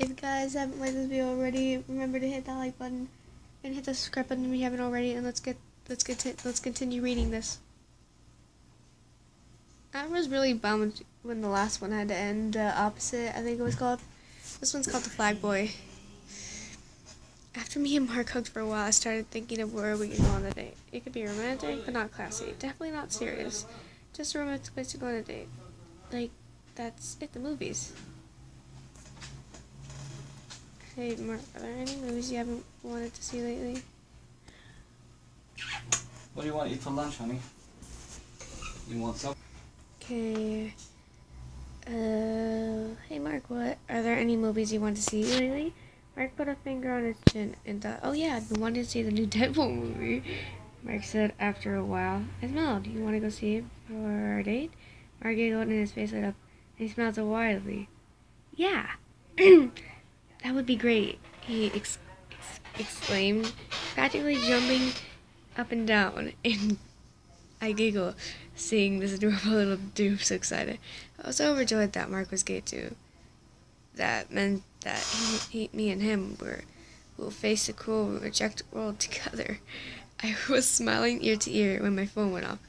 If you guys haven't liked this video already, remember to hit that like button and hit the subscribe button if you haven't already, and let's continue reading this. I was really bummed when the last one had to end opposite, I think it was called. This one's called The Flag Boy. After me and Mark hugged for a while, I started thinking of where we could go on the date. It could be romantic, but not classy. Definitely not serious. Just a romantic place to go on a date. Like, that's it, the movies. Hey, Mark, are there any movies you haven't wanted to see lately? What do you want to eat for lunch, honey? You want some? Okay. Hey Mark, what? Are there any movies you want to see lately? Mark put a finger on his chin and thought, oh yeah, I've been wanting to see the new Deadpool movie. Mark said after a while, I smiled. Do you want to go see it for our date? Mark giggled and his face lit up, and he smiled so wildly. Yeah, that would be great, he exclaimed, practically jumping up and down, and I giggled, seeing this adorable little dude so excited. I was so overjoyed that Mark was gay too. That meant that me and him will face the cruel, rejected world together. I was smiling ear to ear when my phone went off.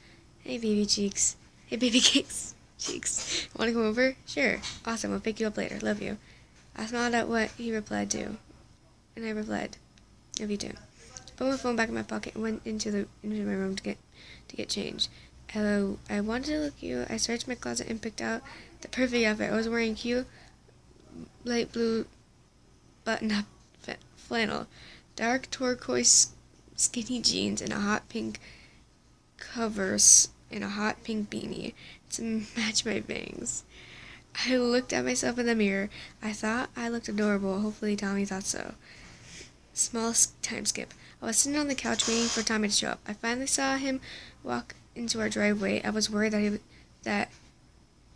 Hey, baby cheeks. Hey, baby cakes. Cheeks. Want to come over? Sure. Awesome. I'll pick you up later. Love you. I smiled at what he replied to, and I replied, love you too. Put my phone back in my pocket and went into my room to get changed. I wanted to look cute. I searched my closet and picked out the perfect outfit. I was wearing cute light blue button-up flannel, dark turquoise skinny jeans, and a hot pink covers, and a hot pink beanie to match my bangs. I looked at myself in the mirror. I thought I looked adorable. Hopefully Tommy thought so. Small time skip. I was sitting on the couch waiting for Tommy to show up. I finally saw him walk into our driveway. I was worried that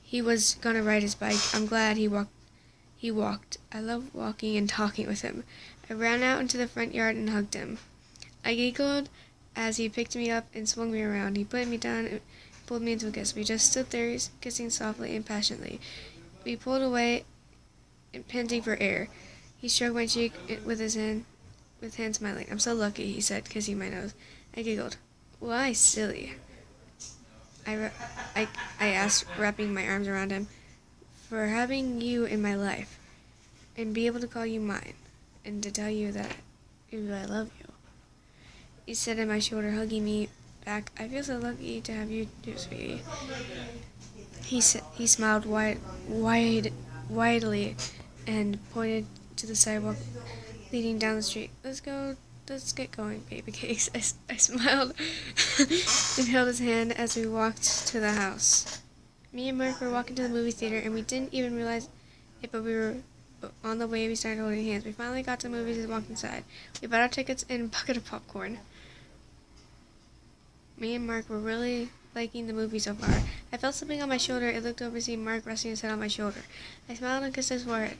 he was gonna ride his bike. I'm glad he walked. I love walking and talking with him. I ran out into the front yard and hugged him. I giggled as he picked me up and swung me around. He put me down and pulled me into a kiss. We just stood there, kissing softly and passionately. We pulled away, panting for air. He stroked my cheek with his hand, smiling. I'm so lucky, he said, kissing my nose. I giggled. Why, silly? I asked, wrapping my arms around him. For having you in my life, and be able to call you mine, and to tell you that I love you. He sat on my shoulder, hugging me back. I feel so lucky to have you too, sweetie. He smiled widely and pointed to the sidewalk leading down the street. Let's get going, baby cakes. I smiled and held his hand as we walked to the house. Me and Mark were walking to the movie theater, and we didn't even realize it, but we were on the way. We started holding hands. We finally got to the movies and walked inside. We bought our tickets and a bucket of popcorn. Me and Mark were really liking the movie so far. I felt something on my shoulder. I looked over, seeing Mark resting his head on my shoulder. I smiled and kissed his forehead.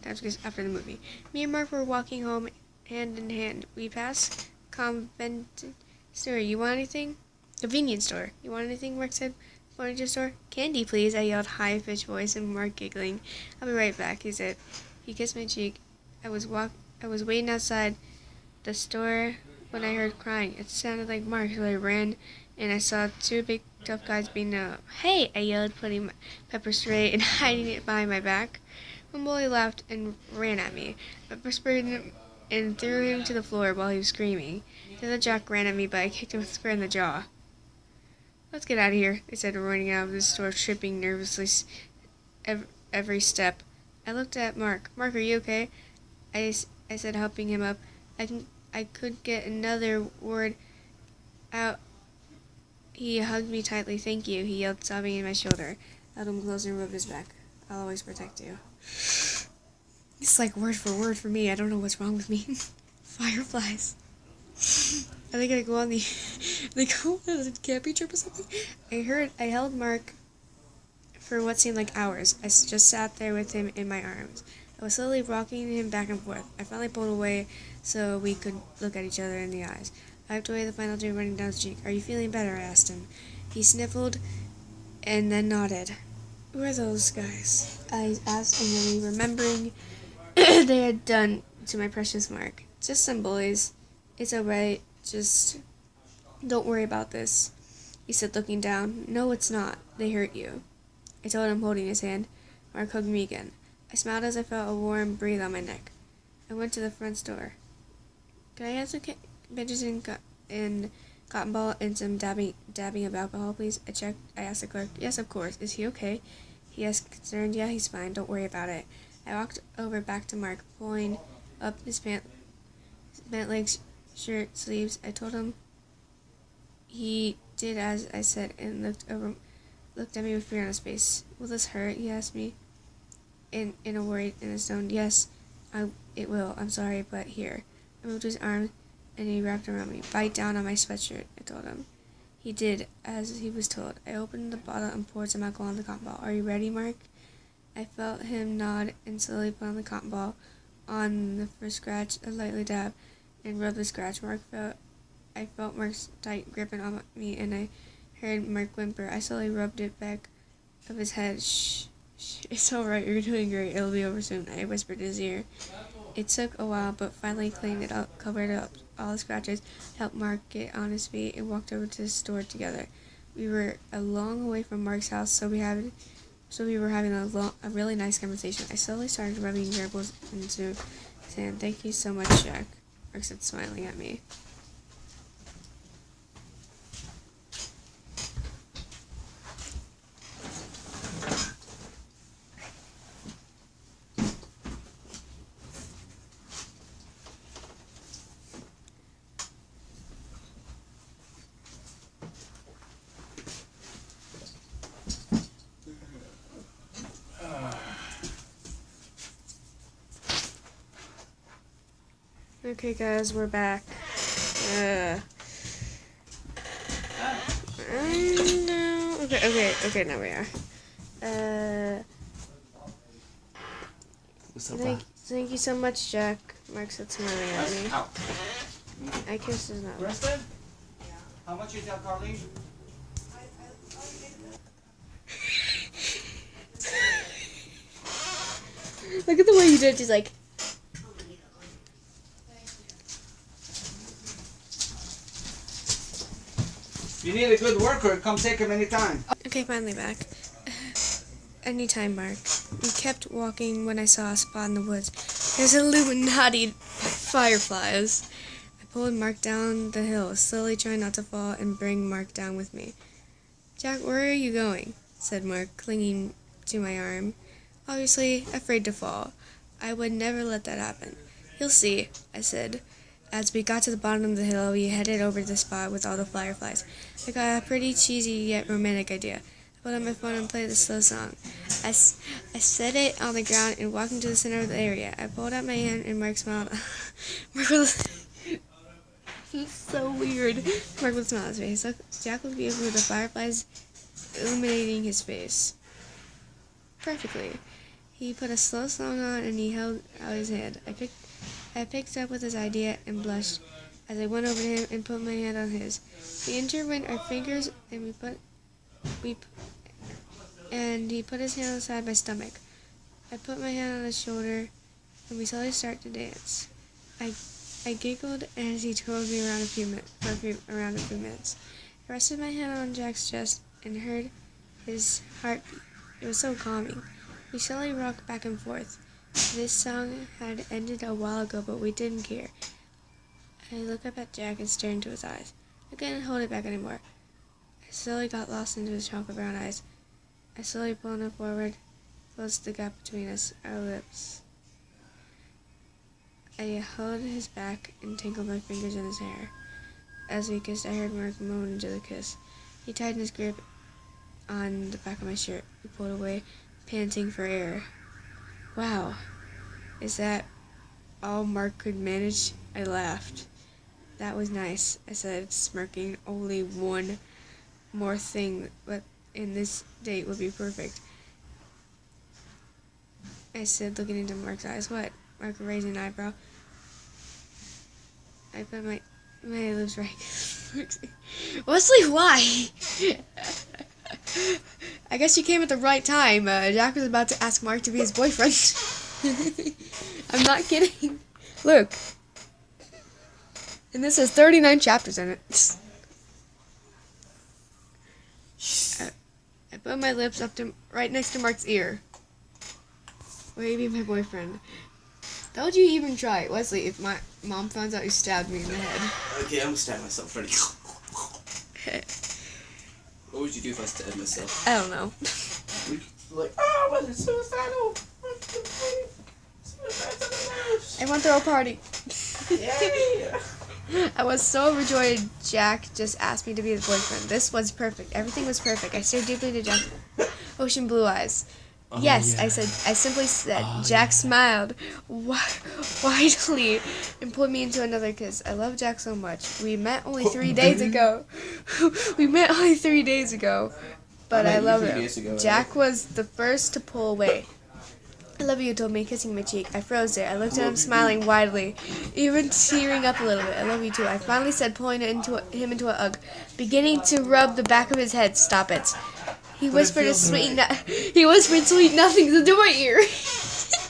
That was after the movie. Me and Mark were walking home hand in hand. We passed convent store. You want anything? Convenience store. You want anything? Mark said. Furniture store? Candy, please, I yelled, high-pitched voice, and Mark giggling. I'll be right back, he said. He kissed my cheek. I was waiting outside the store when I heard crying. It sounded like Mark, so I ran, and I saw two big, tough guys beating up. Hey, I yelled, putting my pepper spray and hiding it behind my back. One boy laughed and ran at me. I pepper sprayed him and threw him to the floor while he was screaming. The other jock ran at me, but I kicked him square in the jaw. Let's get out of here, I said, running out of the store, tripping nervously every step. I looked at Mark. Mark, are you okay? I said, helping him up. I could get another word out. He hugged me tightly. Thank you, he yelled, sobbing in my shoulder. I held him close and rubbed his back. I'll always protect you. It's like word for word for me. I don't know what's wrong with me. Fireflies. I think I go on the camping trip or something. I held Mark for what seemed like hours. I just sat there with him in my arms. I was slowly rocking him back and forth. I finally pulled away so we could look at each other in the eyes. I wiped away the final tear running down his cheek. Are you feeling better? I asked him. He sniffled and then nodded. Who are those guys? I asked, angrily, remembering they had done to my precious Mark. Just some bullies. It's alright. Just don't worry about this, he said, looking down. No, it's not. They hurt you. I told him, holding his hand. Mark hugged me again. I smiled as I felt a warm breeze on my neck. I went to the front door. Can I have some bandages and cotton ball and some dabbing of alcohol, please? I asked the clerk. Yes, of course. Is he okay? He asked, concerned. Yeah, he's fine. Don't worry about it. I walked over back to Mark, pulling up his pant legs, shirt sleeves. I told him. He did as I said and looked at me with fear on his face. Will this hurt? He asked me in a worried tone. Yes, it will. I'm sorry, but here. I moved his arm and he wrapped around me. Bite down on my sweatshirt, I told him. He did as he was told. I opened the bottle and poured some alcohol on the cotton ball. Are you ready, Mark? I felt him nod and slowly put on the cotton ball on the first scratch, a lightly dab, and rub the scratch. I felt Mark's tight grip on me, and I heard Mark whimper. I slowly rubbed it back of his head. Shh, it's all right. You're doing great. It'll be over soon, I whispered in his ear. It took a while, but finally cleaned it up, covered up all the scratches, helped Mark get on his feet, and walked over to the store together. We were a long way from Mark's house, so we were having a really nice conversation. I slowly started rubbing gerbils into sand. Thank you so much, Jack, Mark said, smiling at me. Okay, guys, we're back. No. Okay, now we are. What's up, Thank you so much, Jack. Mark said, smiling at me. Ow. I kissed his nose. Rested? How much is that, Carly? Look at the way you did it. He's like, If you need a good worker, come take him anytime. okay, finally back. Anytime, Mark. We kept walking when I saw a spot in the woods. There's Illuminati fireflies. I pulled Mark down the hill, slowly trying not to fall and bring Mark down with me. Jack, where are you going? Said Mark, clinging to my arm. Obviously, afraid to fall. I would never let that happen. You'll see, I said. As we got to the bottom of the hill, we headed over to the spot with all the fireflies. I got a pretty cheesy yet romantic idea. I pulled out my phone and played the slow song. I set it on the ground and walked into the center of the area. I pulled out my hand and Mark smiled. Mark was... This is so weird. Mark would smile on his face. Jack looked beautiful with the fireflies illuminating his face perfectly. He put a slow song on and he held out his hand. I picked up with his idea and blushed as I went over to him and put my hand on his. We intertwined our fingers and he put his hand inside my stomach. I put my hand on his shoulder and we slowly started to dance. I giggled as he twirled me around around a few minutes. I rested my hand on Jack's chest and heard his heartbeat. It was so calming. We slowly rocked back and forth. This song had ended a while ago, but we didn't care. I looked up at Jack and stared into his eyes. I couldn't hold it back anymore. I slowly got lost into his chocolate brown eyes. I slowly pulled him forward, closed the gap between us, our lips. I held his back and tangled my fingers in his hair. As we kissed, I heard Mark moan into the kiss. He tightened his grip on the back of my shirt. He pulled away, panting for air. Wow, is that all Mark could manage? I laughed. That was nice, I said, smirking. Only one more thing in this date would be perfect. I said, looking into Mark's eyes. What? Mark raised an eyebrow. I put my lips right. Wesley, why? I guess you came at the right time. Jack was about to ask Mark to be his boyfriend. I'm not kidding. Look. And this has 39 chapters in it. I put my lips up to right next to Mark's ear. Will you be my boyfriend? Don't you even try, Wesley, if my mom finds out you stabbed me in the head. Okay, I'm gonna stab myself ready. What would you do if I stabbed myself? I don't know. Like, oh, was it suicidal? I went to a party. Yeah. I was so overjoyed Jack just asked me to be his boyfriend. This was perfect. Everything was perfect. I stared deeply into Jack's ocean blue eyes. Oh, yes, yeah. I simply said. Oh, Jack yeah. smiled widely and pulled me into another kiss. I love Jack so much. We met only 3 days ago. But I love him. Jack was the first to pull away. I love you, he told me, kissing my cheek. I froze there. I looked at him, smiling widely, even tearing up a little bit. I love you too. I finally said, pulling him into a hug, beginning to rub the back of his head. Stop it. He whispered sweet nothings into my ear.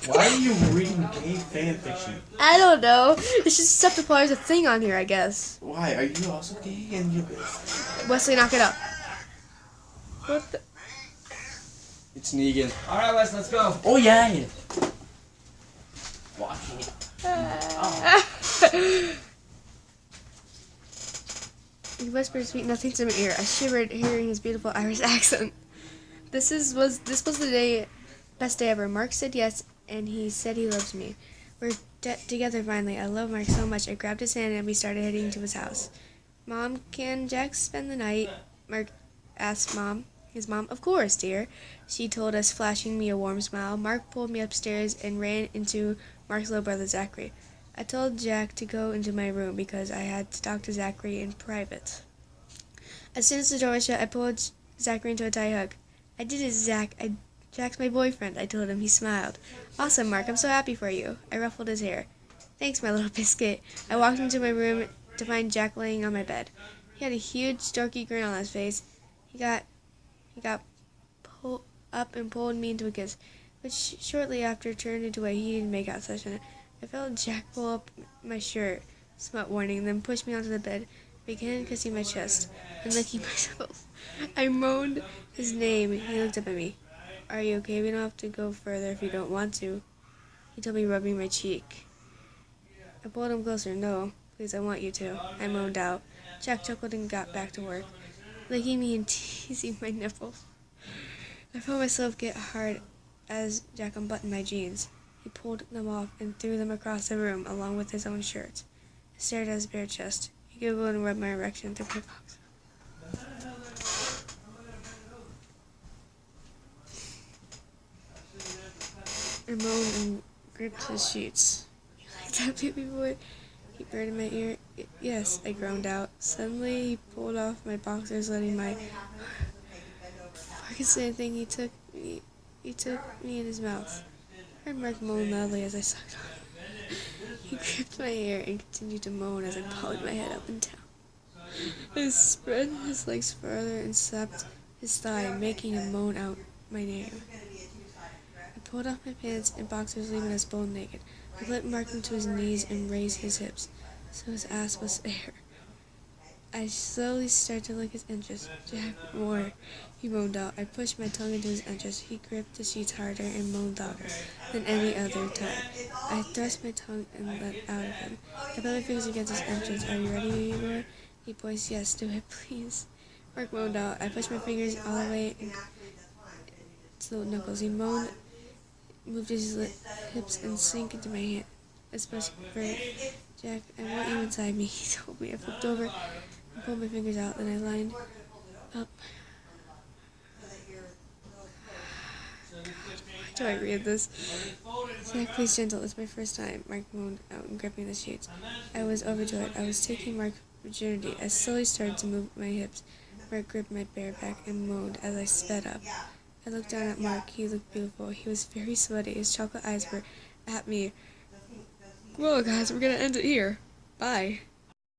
Why are you reading gay fan fiction? I don't know. It's just stuff to play as a thing on here, I guess. Why? Are you also gay? And you Wesley, knock it up. What the? It's Negan. Alright, Wes, let's go. Oh yeah. Watching it. He whispered sweet nothings in my ear. I shivered hearing his beautiful Irish accent. This was the best day ever. Mark said yes, and he said he loves me. We're together finally. I love Mark so much. I grabbed his hand and we started heading to his house. Mom, can Jack spend the night? Mark asked his mom. Of course, dear, she told us, flashing me a warm smile. Mark pulled me upstairs and ran into Mark's little brother, Zachary. I told Jack to go into my room because I had to talk to Zachary in private. As soon as the door was shut, I pulled Zachary into a tight hug. I did it, Zach. Jack's my boyfriend, I told him. He smiled. Awesome, Mark. I'm so happy for you. I ruffled his hair. Thanks, my little biscuit. I walked into my room to find Jack laying on my bed. He had a huge, dorky grin on his face. He got pulled up and pulled me into a kiss, which shortly after turned into a heated makeout session. I felt Jack pull up my shirt, smut warning, then push me onto the bed, began kissing my chest and licking myself. I moaned his name. He looked up at me. Are you okay? We don't have to go further if you don't want to. He told me, rubbing my cheek. I pulled him closer. No, please, I want you to. I moaned out. Jack chuckled and got back to work, licking me and teasing my nipples. I felt myself get hard as Jack unbuttoned my jeans. He pulled them off and threw them across the room along with his own shirt. I stared at his bare chest. He giggled and rubbed my erection through my box. I moaned and gripped his sheets. You like that, baby boy? He purred in my ear. Yes, I groaned out. Suddenly, he pulled off my boxers, letting my... Before I could say anything, he took me in his mouth. I heard Mark moan loudly as I sucked on him. He gripped my hair and continued to moan as I popped my head up and down. I spread his legs further and slapped his thigh, making him moan out my name. I pulled off my pants and boxers, leaving us bone naked. I flipped Mark into his knees and raised his hips, so his ass was bare. I slowly started to lick his entrails. Jack, more, he moaned out. I pushed my tongue into his entrails. He gripped the sheets harder and moaned louder than any other time. I thrust my tongue and let out of him. I put my fingers against his entrails. Are you ready, baby boy? He voiced, yes, do it, please. Mark moaned out. I pushed my fingers all the way to the knuckles. He moaned, moved his hips and sank into my hand. Especially for Jack, I want you inside me, he told me. I flipped over and pulled my fingers out, then I lined up. God, why do I read this? Jack, please, gentle. It's my first time. Mark moaned out and gripping the sheets. I was overjoyed. I was taking Mark's virginity. I slowly started to move my hips. Mark gripped my bare back and moaned as I sped up. I looked down at Mark. He looked beautiful. He was very sweaty. His chocolate eyes were at me. Well, guys, we're gonna end it here. Bye.